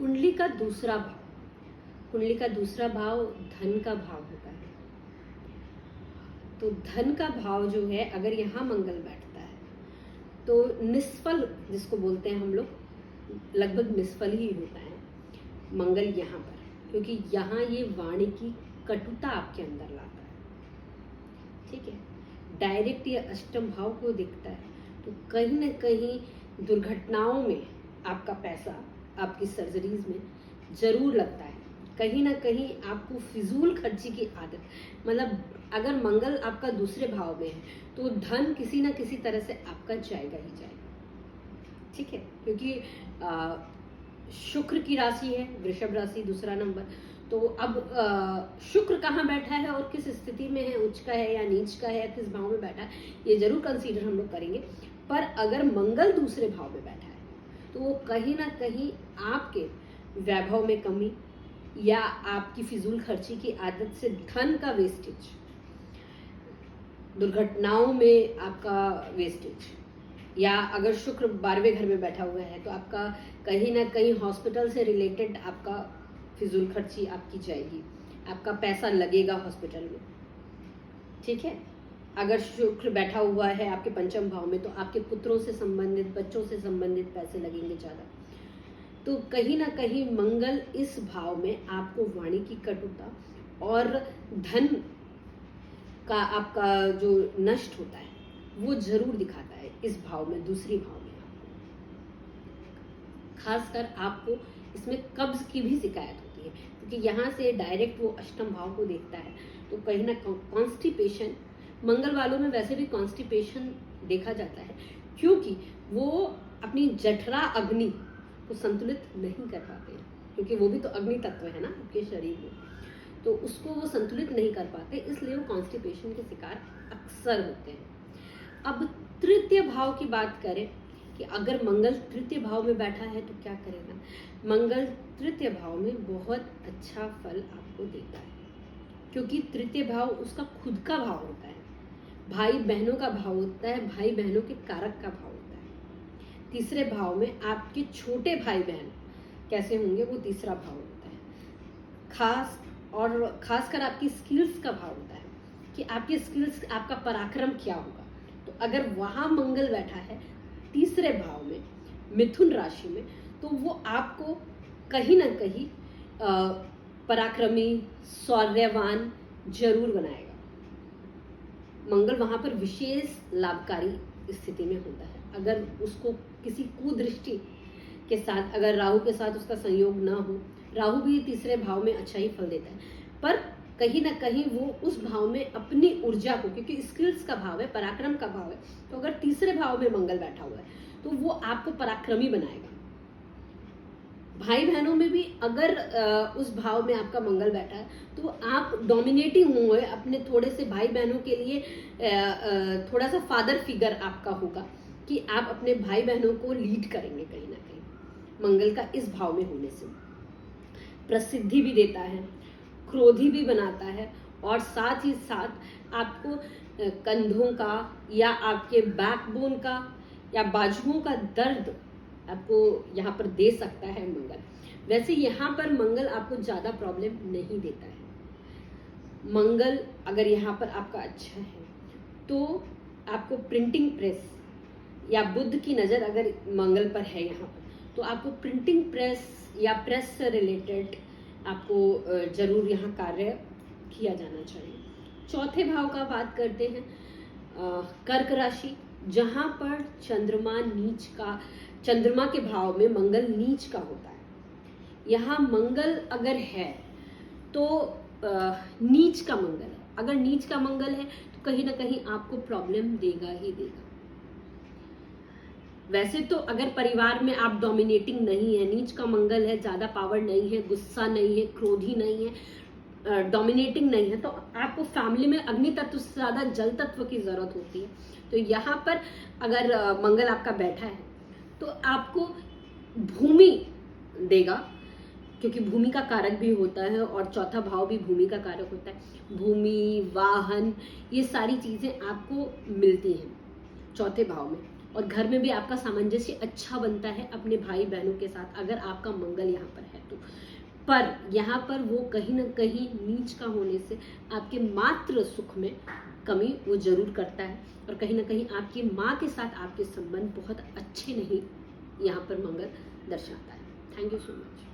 कुंडली का दूसरा भाव, कुंडली का दूसरा भाव धन का भाव होता है। तो धन का भाव जो है अगर यहाँ मंगल बैठता है तो निष्फल जिसको बोलते हैं हम लोग, लगभग निष्फल ही होता है मंगल यहाँ पर, क्योंकि यहाँ ये वाणी की कटुता आपके अंदर लाता है। ठीक है, डायरेक्ट ये अष्टम भाव को दिखता है तो कहीं ना कहीं दुर्घटनाओं में आपका पैसा आपकी सर्जरीज में जरूर लगता है। कहीं ना कहीं आपको फिजूल खर्ची की आदत, मतलब अगर मंगल आपका दूसरे भाव में है तो धन किसी ना किसी तरह से आपका जाएगा ही जाएगा। ठीक है, क्योंकि शुक्र की राशि है वृषभ राशि, दूसरा नंबर। तो अब शुक्र कहाँ बैठा है और किस स्थिति में है, उच्च का है या नीच का है या किस भाव में बैठा है, ये जरूर कंसीडर हम लोग करेंगे। पर अगर मंगल दूसरे भाव में बैठा है तो वो कहीं ना कहीं आपके वैभव में कमी या आपकी फिजूल खर्ची की आदत से धन का वेस्टेज, दुर्घटनाओं में आपका वेस्टेज, या अगर शुक्र 12वें घर में बैठा हुआ है तो आपका कहीं ना कहीं हॉस्पिटल से रिलेटेड आपका फिजूल खर्ची आपकी जाएगी, आपका पैसा लगेगा हॉस्पिटल में। ठीक है, अगर शुक्र बैठा हुआ है आपके पंचम भाव में तो आपके पुत्रों से संबंधित, बच्चों से संबंधित पैसे लगेंगे ज़्यादा। तो कहीं ना कहीं मंगल इस भाव में आपको वाणी की कटुता और धन का आपका जो नष्ट होता है वो जरूर दिखाता है इस भाव में, दूसरी भाव में। खासकर आपको इसमें कब्ज की भी शिकायत होती है, क्योंकि यहाँ से डायरेक्ट वो अष्टम भाव को देखता है। तो कहीं ना कॉन्स्टिपेशन, मंगल वालों में वैसे भी कॉन्स्टिपेशन देखा जाता है, क्योंकि वो अपनी जठरा अग्नि को संतुलित नहीं कर पाते हैं, क्योंकि वो भी तो अग्नि तत्व है ना आपके शरीर में, तो उसको वो संतुलित नहीं कर पाते, इसलिए वो कॉन्स्टिपेशन के शिकार अक्सर होते हैं। अब तृतीय भाव की बात करें कि अगर मंगल तृतीय भाव में बैठा है तो क्या करेगा। मंगल तृतीय भाव में बहुत अच्छा फल आपको देता है, क्योंकि तृतीय भाव उसका खुद का भाव होता है, भाई बहनों का भाव होता है, भाई बहनों के कारक का भाव होता है। तीसरे भाव में आपके छोटे भाई बहन कैसे होंगे वो तीसरा भाव होता है। खासकर आपकी स्किल्स का भाव होता है कि आपकी स्किल्स, आपका पराक्रम क्या होगा। तो अगर वहां मंगल बैठा है तीसरे भाव में मिथुन राशि में तो वो आपको कहीं ना कहीं पराक्रमी, शौर्यवान जरूर बनाएगा। मंगल वहां पर विशेष लाभकारी स्थिति में होता है। अगर उसको किसी कुदृष्टि के साथ, अगर राहु के साथ उसका संयोग ना हो, राहु भी तीसरे भाव में अच्छा ही फल देता है, पर कहीं ना कहीं वो उस भाव में अपनी ऊर्जा को, क्योंकि स्किल्स का भाव है, पराक्रम का भाव है, तो अगर तीसरे भाव में मंगल बैठा हुआ है तो वो आपको पराक्रमी बनाएगा। भाई बहनों में भी अगर उस भाव में आपका मंगल बैठा है तो आप डोमिनेटिंग होंगे अपने थोड़े से भाई बहनों के लिए, थोड़ा सा फादर फिगर आपका होगा कि आप अपने भाई बहनों को लीड करेंगे कहीं ना कहीं। मंगल का इस भाव में होने से प्रसिद्धि भी देता है, क्रोधी भी बनाता है, और साथ ही साथ आपको कंधों का या आपके बैकबोन का या बाजुओं का दर्द आपको यहाँ पर दे सकता है मंगल। वैसे यहाँ पर मंगल आपको ज्यादा प्रॉब्लम नहीं देता है। मंगल अगर यहाँ पर आपका अच्छा है तो आपको प्रिंटिंग प्रेस, या बुध की नजर अगर मंगल पर है यहाँ पर तो आपको प्रिंटिंग प्रेस या प्रेस से रिलेटेड आपको जरूर यहाँ कार्य किया जाना चाहिए। चौथे भाव का बात करते हैं, कर्क राशि, जहां पर चंद्रमा के भाव में मंगल नीच का होता है। यहाँ मंगल अगर है तो नीच का मंगल है, अगर नीच का मंगल है तो कहीं ना कहीं आपको प्रॉब्लम देगा ही देगा। वैसे तो अगर परिवार में आप डोमिनेटिंग नहीं है, नीच का मंगल है, ज्यादा पावर नहीं है, गुस्सा नहीं है, क्रोधी नहीं है, डोमिनेटिंग नहीं है, तो आपको फैमिली में अग्नि तत्व से ज्यादा जल तत्व की जरूरत होती है। तो यहाँ पर अगर मंगल आपका बैठा है तो आपको भूमि देगा, क्योंकि भूमि का कारक भी होता है और चौथा भाव भी भूमि का कारक होता है। भूमि, वाहन, ये सारी चीजें आपको मिलती हैं चौथे भाव में। और घर में भी आपका सामंजस्य अच्छा बनता है अपने भाई बहनों के साथ, अगर आपका मंगल यहाँ पर है तो। पर यहाँ पर वो कहीं ना कहीं नीच का होने से आपके मात्र सुख में कमी वो जरूर करता है, और कहीं ना कहीं आपकी माँ के साथ आपके संबंध बहुत अच्छे नहीं यहाँ पर मंगल दर्शाता है। Thank you so much.